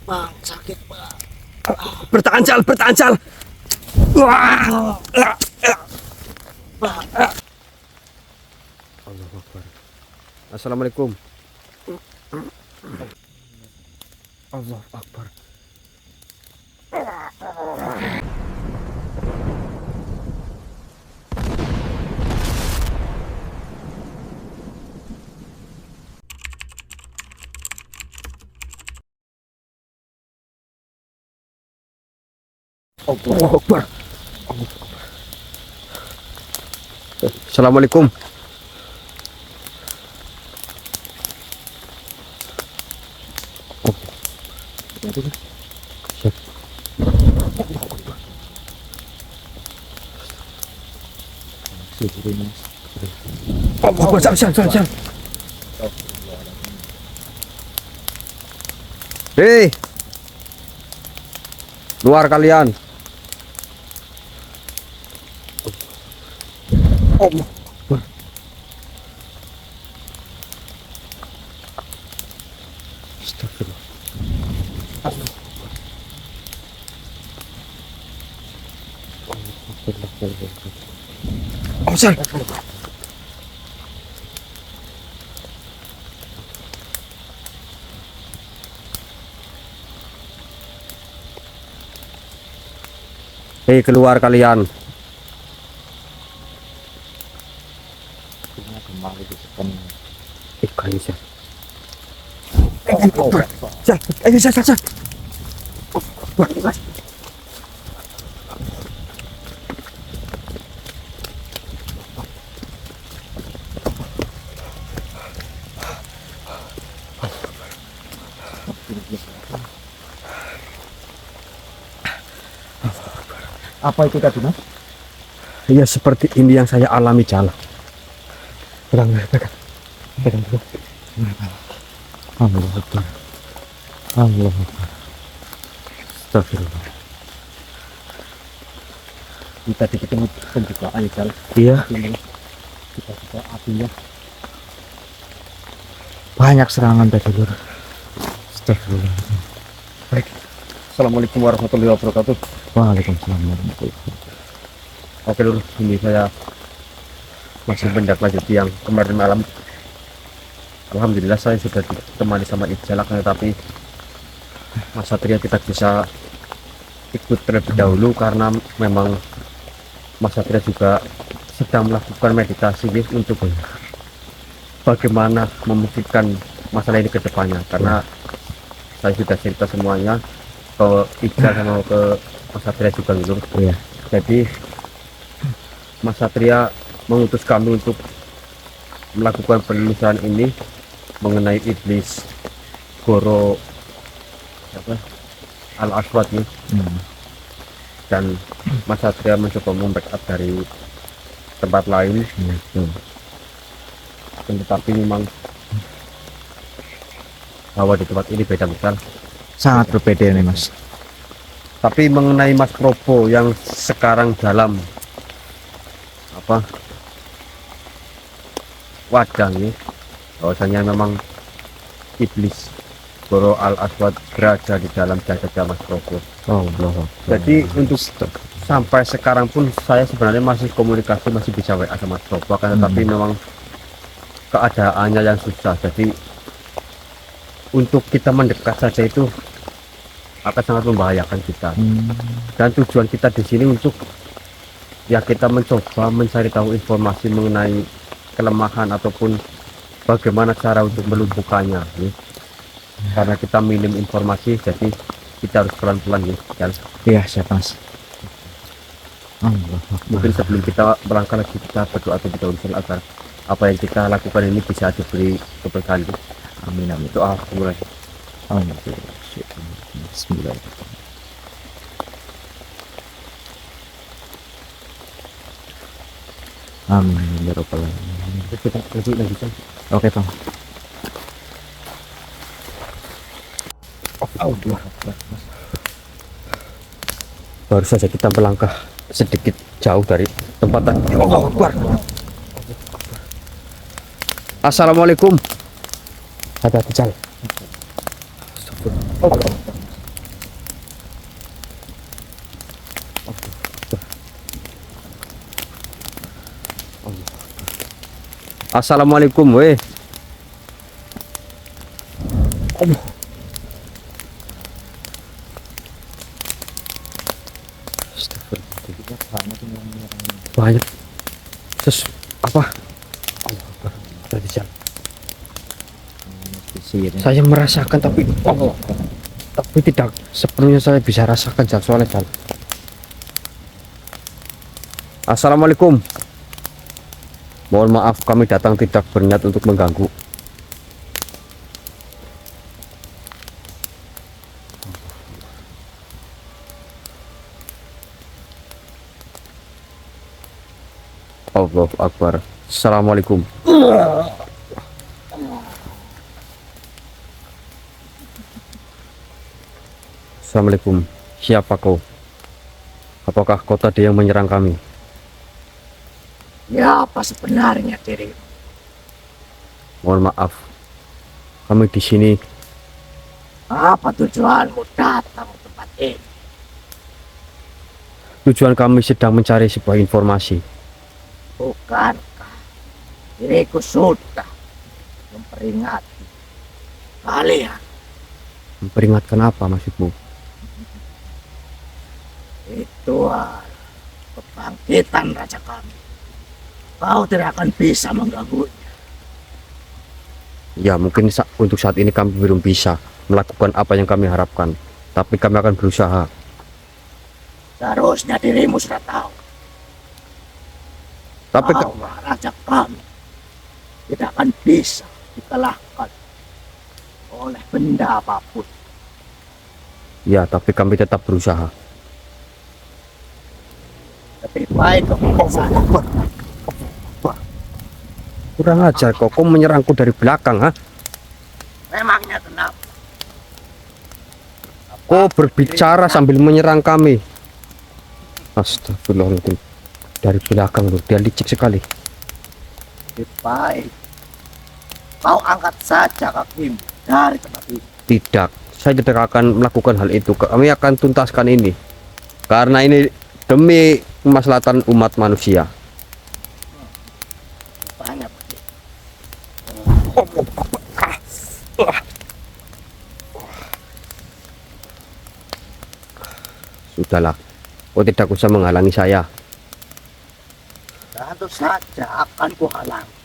Bang, sakit bang. Bertahan Cal, bertahan Cal. Wah. Bang. Allahu Akbar. Assalamualaikum. Allahu Akbar. Allahu Akbar. Assalamualaikum. Allahu Akbar. Siap. Hei, luar kalian. Allah. Astagfirullah. Oh, Sal. Hei, keluar kalian. Ikan Sal. Sal, ayo Sal. Apa itu tadi mas? Ya seperti ini yang saya alami Cal. Pegang dulu. Allahu Akbar. Allahu Akbar. Astagfirullah. Tadi kita pembukaan ya Cal. Iya. Kita buka apinya. Banyak serangan tadi lur. Astagfirullah. Baik. Assalamualaikum warahmatullahi wabarakatuh. Waalaikumsalam warahmatullahi wabarakatuh. Oke lur, ini saya masih menindaklanjuti yang kemarin malam. Alhamdulillah saya sudah ditemani sama Ijal, tapi Mas Satria tidak bisa ikut terlebih dahulu karena memang Mas Satria juga sedang melakukan meditasi untuk bagaimana memikirkan masalah ini ke depannya, karena saya sudah cerita semuanya ke Ijal sama ke Mas Satria juga gitu. Iya. Jadi Mas Satria mengutus kami untuk melakukan penelusuran ini mengenai iblis Goro Al-Aswad nih. Dan Mas Satria mencoba membackup dari tempat lain. Tetapi memang bahwa di tempat ini beda besar. Sangat berbeda nih mas. Tapi mengenai Mas Probo yang sekarang dalam wadah nih, bahwasanya memang iblis Goro Al-Aswad berada di dalam jasadnya Mas Probo. Jadi untuk sampai sekarang pun saya sebenarnya masih komunikasi, masih bisa WA sama Mas Probo, tetapi memang keadaannya yang susah. Jadi untuk kita mendekat saja itu akan sangat membahayakan kita. Dan tujuan kita di sini untuk ya kita mencoba mencari tahu informasi mengenai kelemahan ataupun bagaimana cara untuk melumpuhkannya. Karena kita minim informasi, jadi kita harus pelan-pelan ya. Iya siap mas. Mungkin sebelum kita berangkat lagi kita berdoa terlebih dahulu agar apa yang kita lakukan ini bisa diberi keberkahan. Amin amin. Doa mulai. Amin. Bismillahirrahmanirrahim. Amin ya rabbal alamin. Kita lanjutkan. Oke bang. Baru saja kita melangkah sedikit jauh dari tempat tadi. Allahu Akbar. Assalamualaikum. Hati-hati Jal. Assalamualaikum weh. Banyak apa? Tadi Jal. Saya merasakan tapi tidak sepenuhnya saya bisa rasakan Jal, soalnya Jal. Assalamualaikum. Mohon maaf kami datang tidak berniat untuk mengganggu. Allahu Akbar. Assalamualaikum. Assalamualaikum. Siapa kau? Apakah kau tadi yang menyerang kami? Ya, apa sebenarnya dirimu? Mohon maaf. Kami di sini Apa tujuanmu datang ke tempat ini? tujuan kami sedang mencari sebuah informasi. Bukankah diriku sudah memperingati kalian? Memperingatkan apa maksudmu? Itu kebangkitan raja kami. Kau tidak akan bisa mengganggunya. Ya mungkin untuk saat ini kami belum bisa melakukan apa yang kami harapkan. Tapi kami akan berusaha. Seharusnya dirimu sudah tahu Tapi bahwa raja kami tidak akan bisa dikalahkan oleh benda apapun. ya, tapi kami tetap berusaha. Lebih baik kau sana. Kurang ajar kok, kau menyerangku dari belakang, ha? Memangnya kenapa? Kau berbicara sambil menyerang kami. Astagfirullahaladzim. Dari belakang loh, dia licik sekali. Lebih baik kau angkat saja kakimu dari tempat ini. Tidak, saya tidak akan melakukan hal itu. Kami akan tuntaskan ini. Karena ini demi kemaslahatan umat manusia. Banyak. Sudahlah, kau tidak usah menghalangi saya. Tentu saja akan kuhalangi.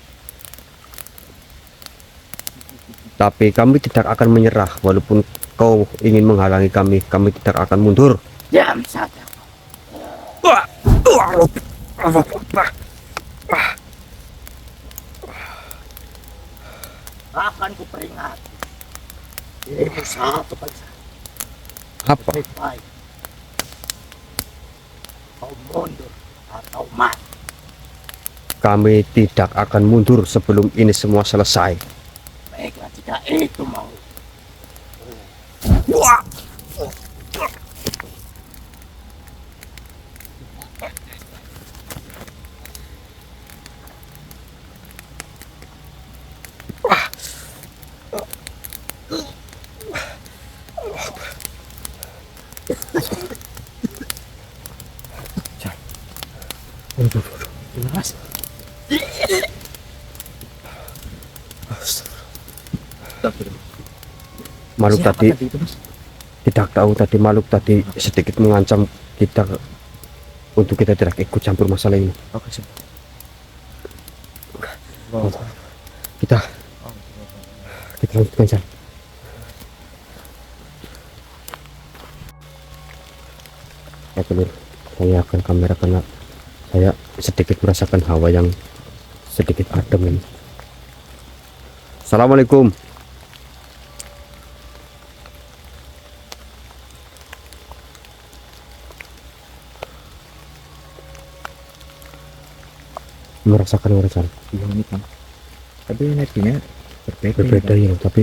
Tapi kami tidak akan menyerah. Walaupun kau ingin menghalangi kami, kami tidak akan mundur. Diam saja. Akan kuperingati dirimu satu kali saja. Apa? Lebih baik kau mundur atau mati. Kami tidak akan mundur sebelum ini semua selesai. Baiklah jika itu mau. Mas, Makhluk tadi itu, Mas? tidak tahu, tadi makhluk tadi sedikit mengancam kita untuk kita tidak ikut campur masalah ini. Oke, sih. Kita lanjutkan Jan. Ya benar, saya akan kamera karena saya sedikit merasakan hawa yang sedikit adem ini. Assalamualaikum. Merasakan warisan Iya ini kan. Tapi energinya berbeda. berbeda ya, tapi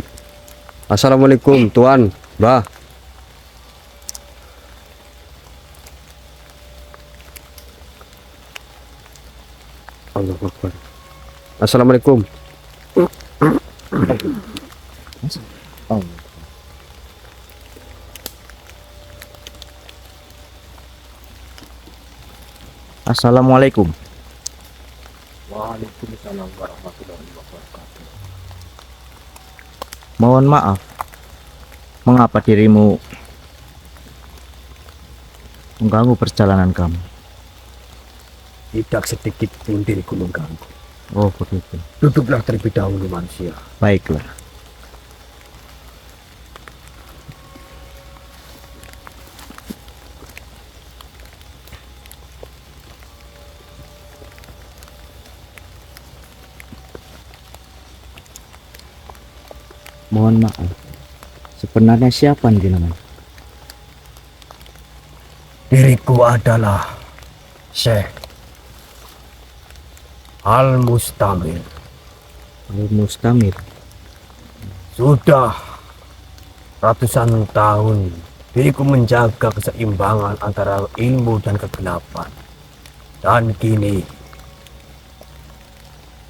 Assalamualaikum Tuan, Mbah. Allahu Akbar. Assalamualaikum. Oh. Assalamualaikum. Waalaikumsalam warahmatullahi wabarakatuh. Mohon maaf. Mengapa dirimu mengganggu perjalanan kamu? Tidak sedikit pun diriku mengganggu. Oh, begitu. Duduklah terlebih dahulu manusia. Baiklah. Mohon maaf. Sebenarnya siapa jenengan? Diriku adalah Syekh Al-Mustamir. Mustamir. Sudah ratusan tahun diriku menjaga keseimbangan antara ilmu dan kegelapan. Dan kini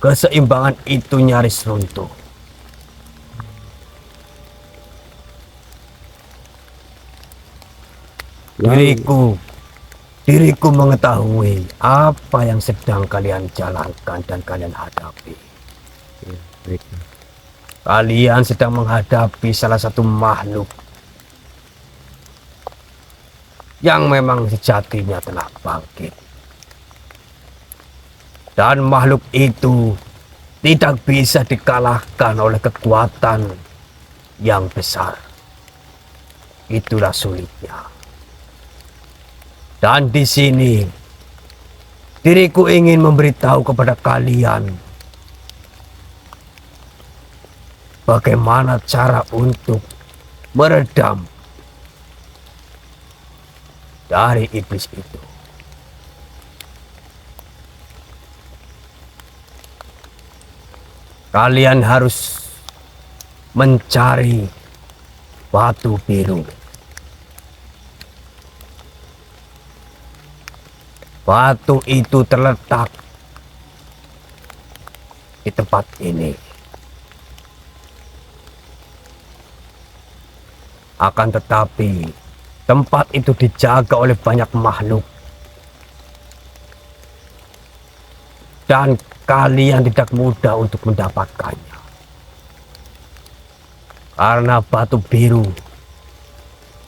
keseimbangan itu nyaris runtuh. Diriku mengetahui apa yang sedang kalian jalankan dan kalian hadapi. Baiklah. Kalian sedang menghadapi salah satu makhluk yang memang sejatinya telah bangkit. Dan makhluk itu tidak bisa dikalahkan oleh kekuatan yang besar. Itulah sulitnya. Dan di sini diriku ingin memberitahu kepada kalian bagaimana cara untuk meredam dari iblis itu. Kalian harus mencari batu biru. Batu itu terletak di tempat ini. Akan tetapi, tempat itu dijaga oleh banyak makhluk. Dan kalian tidak mudah untuk mendapatkannya. Karena batu biru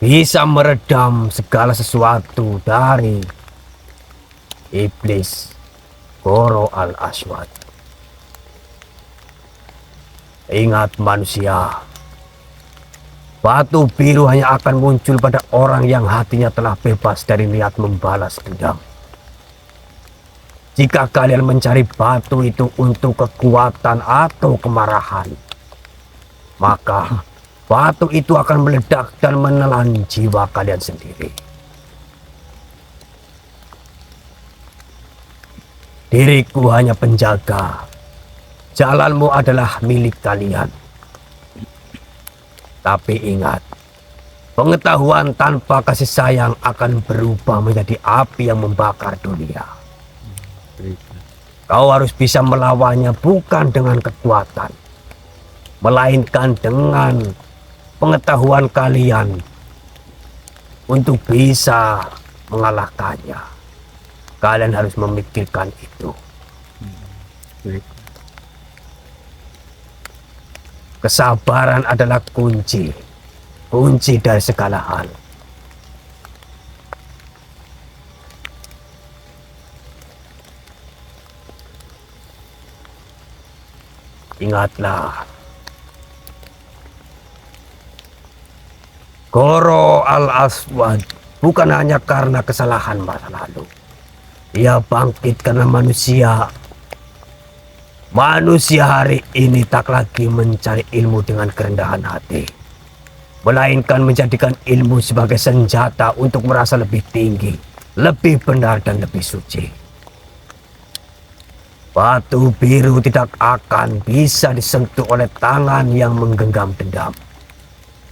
bisa meredam segala sesuatu dari iblis Goro Al-Aswad. Ingat manusia, batu biru hanya akan muncul pada orang yang hatinya telah bebas dari niat membalas dendam. Jika kalian mencari batu itu untuk kekuatan atau kemarahan, maka batu itu akan meledak dan menelan jiwa kalian sendiri. Diriku hanya penjaga. Jalanmu adalah milik kalian. Tapi ingat, pengetahuan tanpa kasih sayang akan berubah menjadi api yang membakar dunia. Kau harus bisa melawannya bukan dengan kekuatan, melainkan dengan pengetahuan kalian untuk bisa mengalahkannya. Kalian harus memikirkan itu. Kesabaran adalah kunci dari segala hal. Ingatlah, Goro Al-Aswad bukan hanya karena kesalahan masa lalu. Ia bangkit karena manusia. Manusia hari ini tak lagi mencari ilmu dengan kerendahan hati, melainkan menjadikan ilmu sebagai senjata untuk merasa lebih tinggi, lebih benar dan lebih suci. Batu biru tidak akan bisa disentuh oleh tangan yang menggenggam dendam.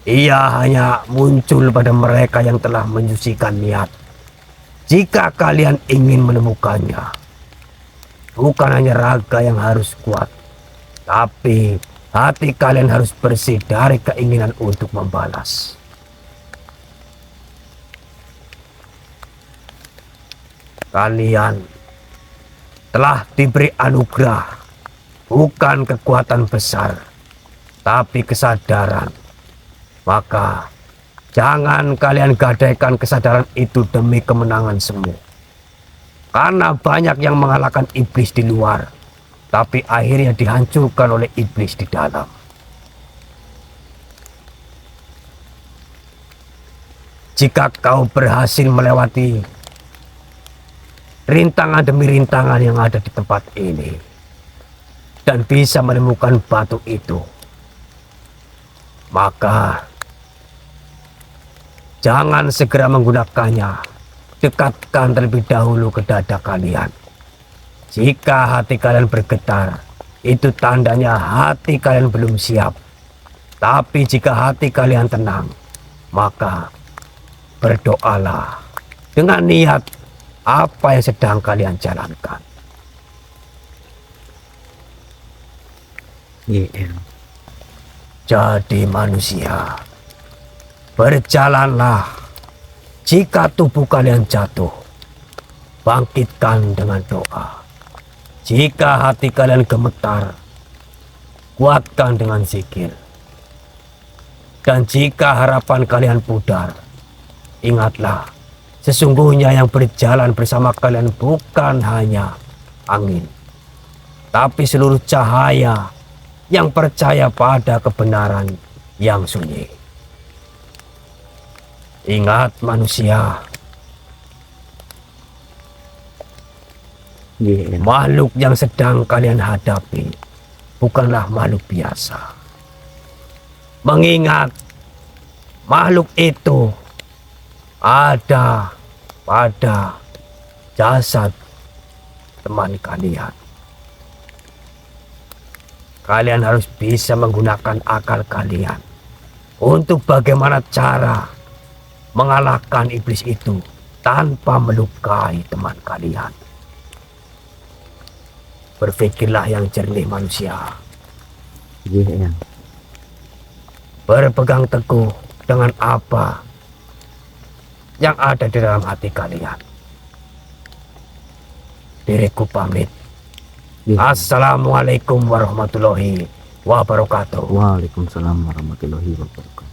Ia hanya muncul pada mereka yang telah menyucikan niat. Jika kalian ingin menemukannya, bukan hanya raga yang harus kuat, tapi hati kalian harus bersih dari keinginan untuk membalas. Kalian telah diberi anugerah, bukan kekuatan besar, tapi kesadaran. Maka jangan kalian gadaikan kesadaran itu demi kemenangan semu. Karena banyak yang mengalahkan iblis di luar, tapi akhirnya dihancurkan oleh iblis di dalam. Jika kau berhasil melewati rintangan demi rintangan yang ada di tempat ini dan bisa menemukan batu itu, maka jangan segera menggunakannya. Dekatkan terlebih dahulu ke dada kalian. Jika hati kalian bergetar, itu tandanya hati kalian belum siap. Tapi jika hati kalian tenang, maka berdoalah dengan niat apa yang sedang kalian jalankan. Jadi manusia, berjalanlah. Jika tubuh kalian jatuh, bangkitkan dengan doa. Jika hati kalian gemetar, kuatkan dengan zikir. Dan jika harapan kalian pudar, ingatlah, sesungguhnya yang berjalan bersama kalian bukan hanya angin, tapi seluruh cahaya yang percaya pada kebenaran yang sunyi. Ingat manusia, makhluk yang sedang kalian hadapi bukanlah makhluk biasa. Mengingat makhluk itu ada pada jasad teman kalian. Kalian harus bisa menggunakan akal kalian untuk bagaimana cara mengalahkan iblis itu tanpa melukai teman kalian. Berpikirlah yang jernih manusia. Berpegang teguh dengan apa yang ada di dalam hati kalian. Diriku pamit. Assalamualaikum warahmatullahi wabarakatuh. Waalaikumsalam warahmatullahi wabarakatuh.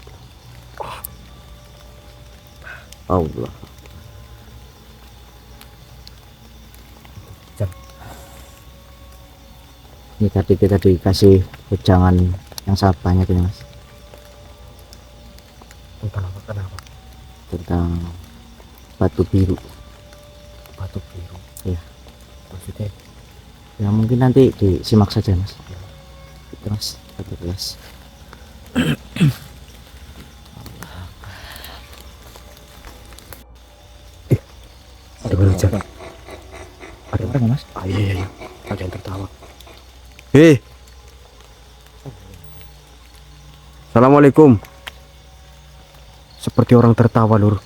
Allah. Ini tadi kita dikasih wejangan yang sangat banyak ini mas. Kenapa? Tentang batu biru. Batu biru. Iya. Maksudnya? Ya mungkin nanti disimak saja mas. Itu mas, batu gelas. Ada belajar. Ada orang mas? Iya. Ada yang tertawa. Hei. Assalamualaikum. Seperti orang tertawa, Lur.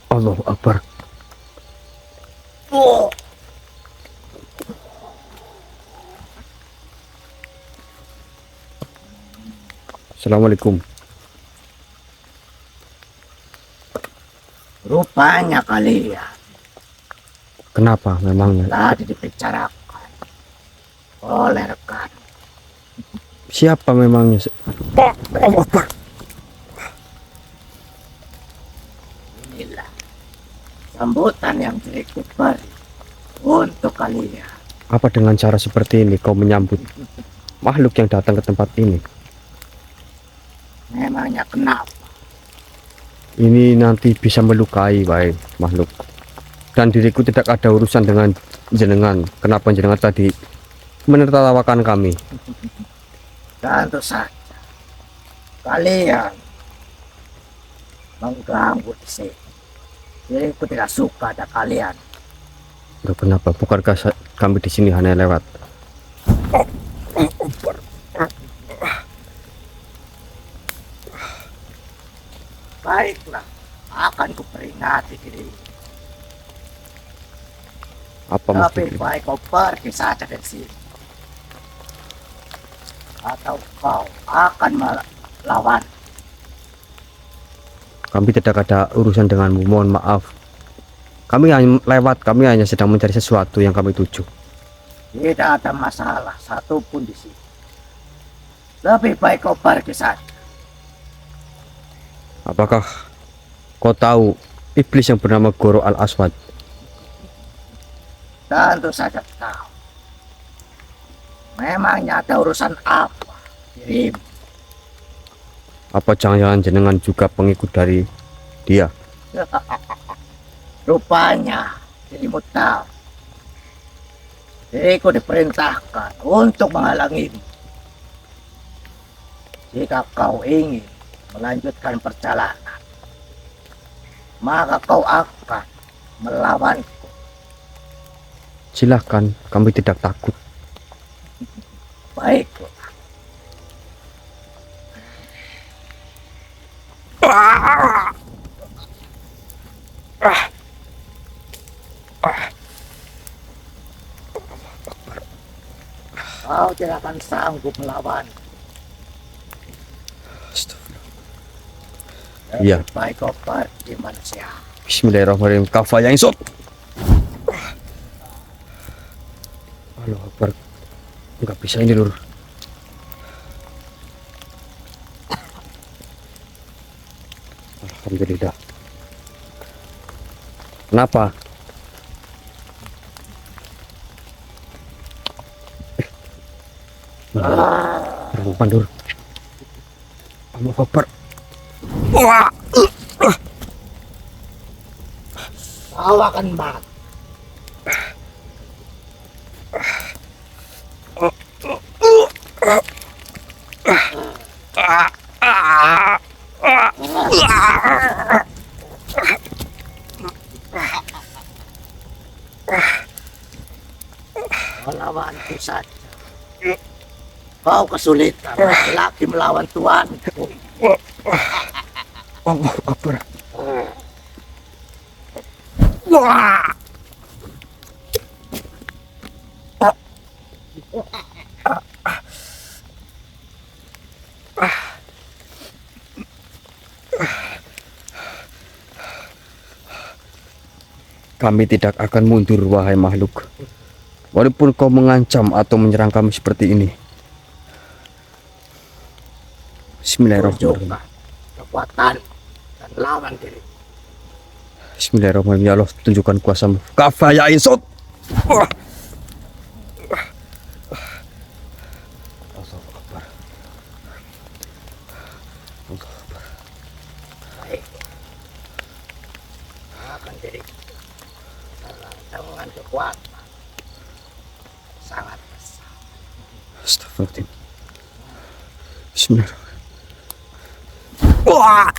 Allahu Akbar. Assalamualaikum. Rupanya kalian Kenapa memangnya? tadi dibicarakan oleh rekan. Siapa memangnya? Allahu Akbar. Inilah sambutan yang berikut beri untuk kalian. Apa dengan cara seperti ini kau menyambut makhluk yang datang ke tempat ini? Memangnya kenapa? Ini nanti bisa melukai baik makhluk. Dan diriku tidak ada urusan dengan jenengan. Kenapa jenengan tadi menertawakan kami? Tentu saja kalian mengganggu di sini. Diriku tidak suka ada kalian. Loh, kenapa? Bukankah kami di sini hanya lewat? Baiklah, akan kuperingati diri. Apa Mas Lebih Fikri? baik kau pergi saja dari sini. Atau kau akan melawan. Kami tidak ada urusan denganmu, mohon maaf. Kami hanya lewat, kami hanya sedang mencari sesuatu yang kami tuju. Tidak ada masalah satupun di sini. Lebih baik kau pergi saja. Apakah kau tahu iblis yang bernama Goro Al-Aswad? Tentu saja tahu. Memangnya ada urusan apa dirimu? Apa jangan-jangan jenengan juga pengikut dari dia? Rupanya dirimu tahu. Diriku diperintahkan untuk menghalangimu. Jika kau ingin melanjutkan perjalanan, maka kau akan melawanku. Silahkan, kami tidak takut. Baiklah. Kau tidak akan sanggup melawan. Iya. Baik kau pergi manusia. Bismillahirrahmanirrahim. Kafaya insot. Halo, Akbar. Enggak bisa ini, Lur. Alhamdulillah. Kenapa? Rampan, Lur. Allah Akbar. Wah! Kau akan mati. Melawanku saja. Kau kesulitan lagi melawan tuanku. Allah Akbar. Wah! Kami tidak akan mundur, wahai makhluk. Walaupun kau mengancam atau menyerang kami seperti ini. Bismillahirrahmanirrahim. Tunjukkan kekuatan dan lawan diri. Bismillahirrahmanirrahim. Ya Allah, tunjukkan kuasamu. Kafaya insot. Wah. Baik. Akan diri. Dengan kekuatan sangat besar. Astagfirullahaladzim. Bismillahirrahmanirrahim. Wah.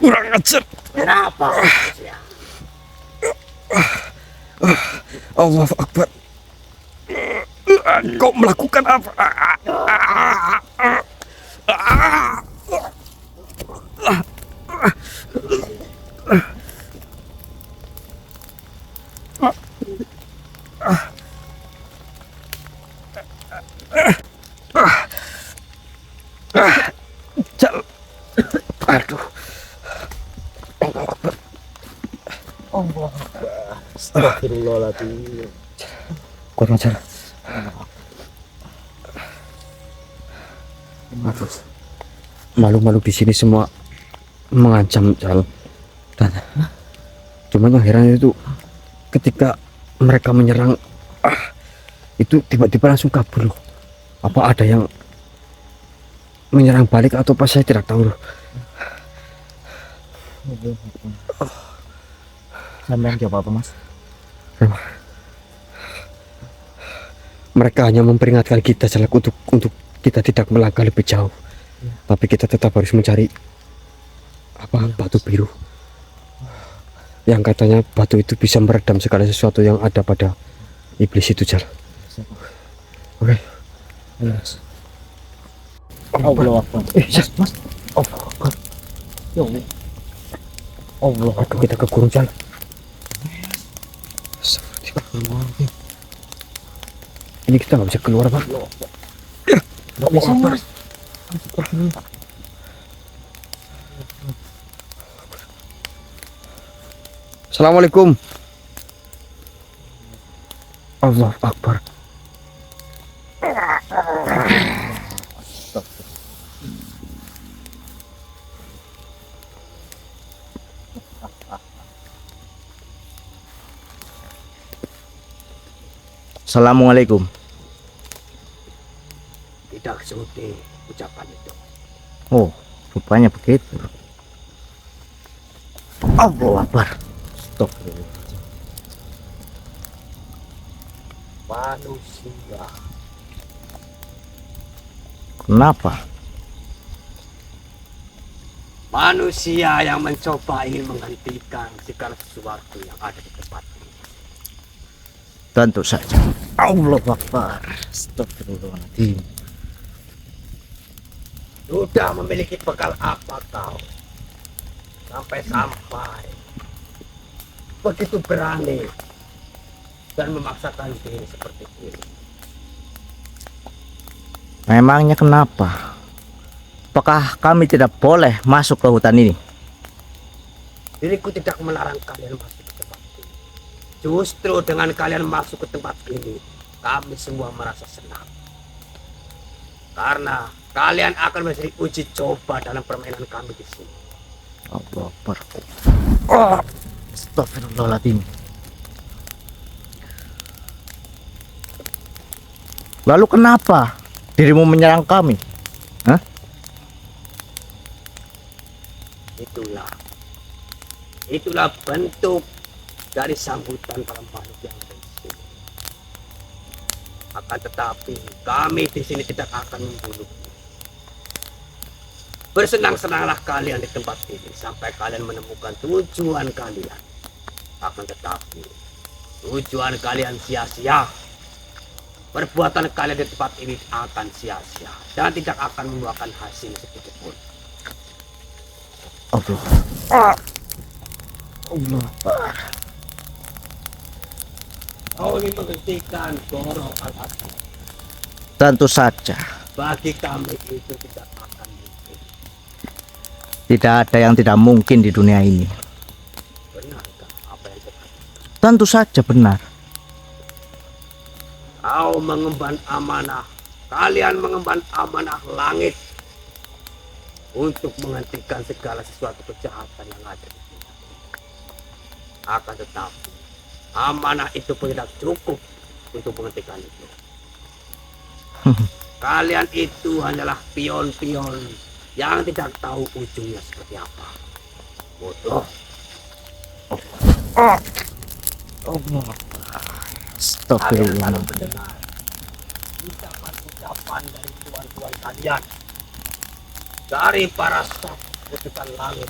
Kurang ajar. Kenapa? Ya, Allah Akbar. Kau melakukan apa? Aduh. Astagfirullahaladzim. Kurang ajar. Aduh. Malu-malu di sini semua mengancam Jal. Dan cuman yang heran itu ketika mereka menyerang itu tiba-tiba langsung kabur loh. Apa ada yang menyerang balik atau pas, saya tidak tahu loh. Sampai jawab apa, Mas? Mereka hanya memperingatkan kita Jalak untuk kita tidak melangkah lebih jauh. Tapi kita tetap harus mencari apa batu biru. yang katanya batu itu bisa meredam segala sesuatu yang ada pada iblis itu, Jal. Oke. Yes. Allah Akbar. Mas. Allah Akbar. Ya Allah. Allah Aduh, kita ke gunung, Jal. Astagfirullahaladzim. Ini kita nggak bisa keluar, Pak. Nggak bisa, Mas. Assalamualaikum. Allah Akbar. Assalamualaikum. Tidak seperti ucapan itu. Oh, rupanya begitu. Allah Akbar. Stop. Manusia. Kenapa? Manusia yang mencoba ingin menghentikan segala sesuatu yang ada di tempat ini. Tentu saja. Allah Akbar. Astagfirullahaladzim. Sudah memiliki bekal apa kau? Sampai begitu berani dan memaksakan diri seperti ini. Memangnya kenapa? Apakah kami tidak boleh masuk ke hutan ini? Diriku tidak melarang kalian masuk ke tempat ini. Justru dengan kalian masuk ke tempat ini, kami semua merasa senang. Karena kalian akan menjadi uji coba dalam permainan kami di sini. Allah Akbar. Oh, astagfirullahaladzim. Lalu kenapa dirimu menyerang kami? Hah? Itulah bentuk dari sambutan para makhluk yang ada di sini. Akan tetapi kami di sini tidak akan membunuh. Bersenang-senanglah kalian di tempat ini sampai kalian menemukan tujuan kalian. Akan tetapi tujuan kalian sia-sia. Perbuatan kalian di tempat ini akan sia-sia dan tidak akan membuahkan hasil sedikit pun. Allah. Allah. Kau ingin menghentikan Goro Al-Asad. Tentu saja. Bagi kami itu tidak akan mungkin. Tidak ada yang tidak mungkin di dunia ini. Benarkah apa yang terjadi? Tentu saja benar. Kau mengemban amanah. Kalian mengemban amanah langit untuk menghentikan segala sesuatu kejahatan yang ada di sini. Akan tetapi amanah itu pun tidak cukup untuk menghentikan itu. Kalian itu hanyalah pion-pion yang tidak tahu ujungnya seperti apa. Bodoh. Allah. Kalian selalu Astagfirullah. mendengar ucapan-ucapan dari tuan-tuan kalian, dari para staf putusan langit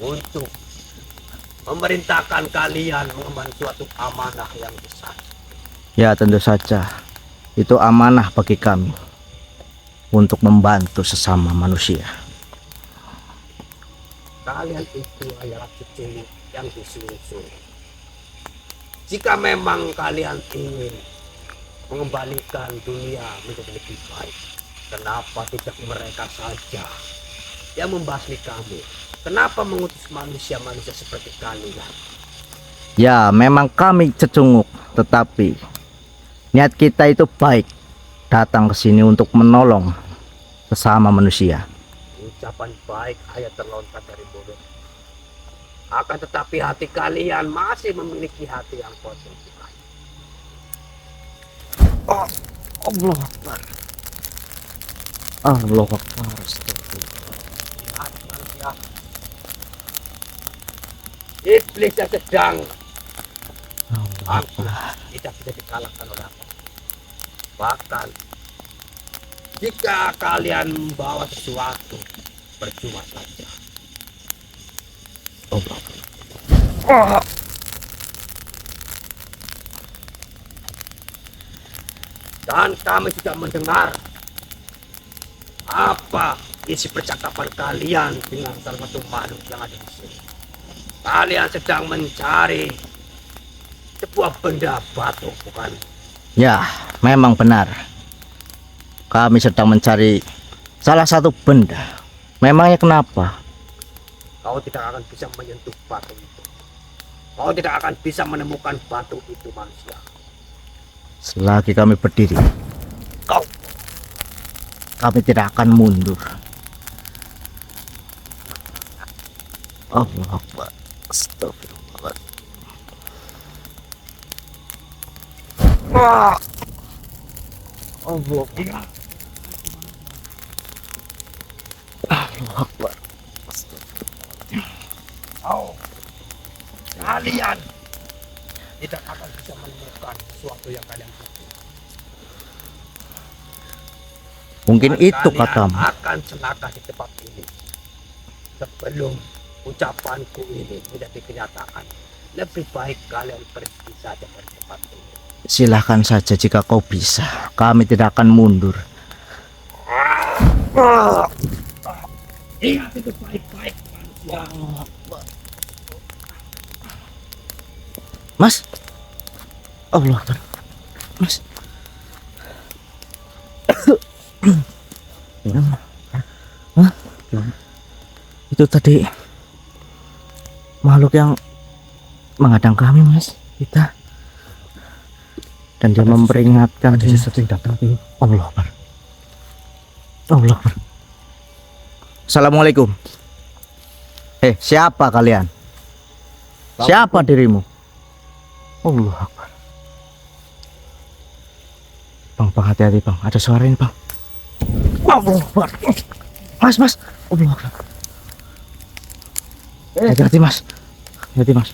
untuk memerintahkan kalian mengemban suatu amanah yang besar. Ya, tentu saja. Itu amanah bagi kami untuk membantu sesama manusia. Kalian itu adalah cucu yang disuruh. Jika memang kalian ingin mengembalikan dunia menjadi lebih baik, kenapa tidak mereka saja yang membasmi kami? Kenapa mengutus manusia-manusia seperti kalian? Ya, memang kami cecunguk, tetapi niat kita itu baik. Datang ke sini untuk menolong sesama manusia. Ucapan baik hanya terlontar dari mulut. Akan tetapi hati kalian masih memiliki hati yang kotor. Oh, Allah Akbar. Allah Akbar. Astagfirullah. Hati manusia. Iblis yang sedang hampir tidak bisa dikalahkan oleh apa. Bahkan jika kalian membawa sesuatu, percuma saja. Allah. Dan kami sudah mendengar apa isi percakapan kalian dengan salah satu makhluk yang ada di sini. Kalian sedang mencari sebuah benda batu, bukan? Ya, memang benar. Kami sedang mencari salah satu benda. Memangnya kenapa? Kau tidak akan bisa menyentuh batu itu. Kau tidak akan bisa menemukan batu itu, manusia. Selagi kami berdiri, kami tidak akan mundur. Allahu Akbar. Astagfirullah. Allahu Akbar. Allahu Akbar. Oh, kalian tidak akan bisa menemukan sesuatu yang kalian butuh. Mungkin Dan itu kalian katamu. akan celaka di tempat ini sebelum ucapanku ini menjadi kenyataan. Lebih baik kalian pergi saja dari tempat ini. Silahkan saja jika kau bisa. Kami tidak akan mundur. Ingat itu baik-baik, manusia. Mas. Allah Akbar. Mas. Hah? Itu tadi makhluk yang menghadang kami, Mas. Kita. Dan dia memperingatkan Ada sesuatu yang datang. Allah Akbar. Allah Akbar. Assalamualaikum. Siapa kalian? Siapa dirimu? Allah Akbar. Bang, hati-hati bang. Ada suara ini bang. Allah Akbar. Mas. Allah Akbar. Hati-hati mas. Hati-hati mas.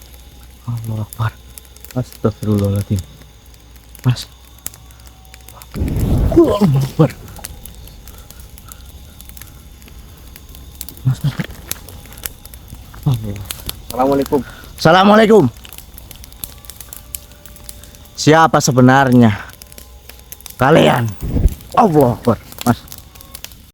Allah Akbar. Astagfirullahaladzim. Mas. Allah Akbar. Mas. Allah. Assalamualaikum. Assalamualaikum. Siapa sebenarnya kalian? Allah Akbar.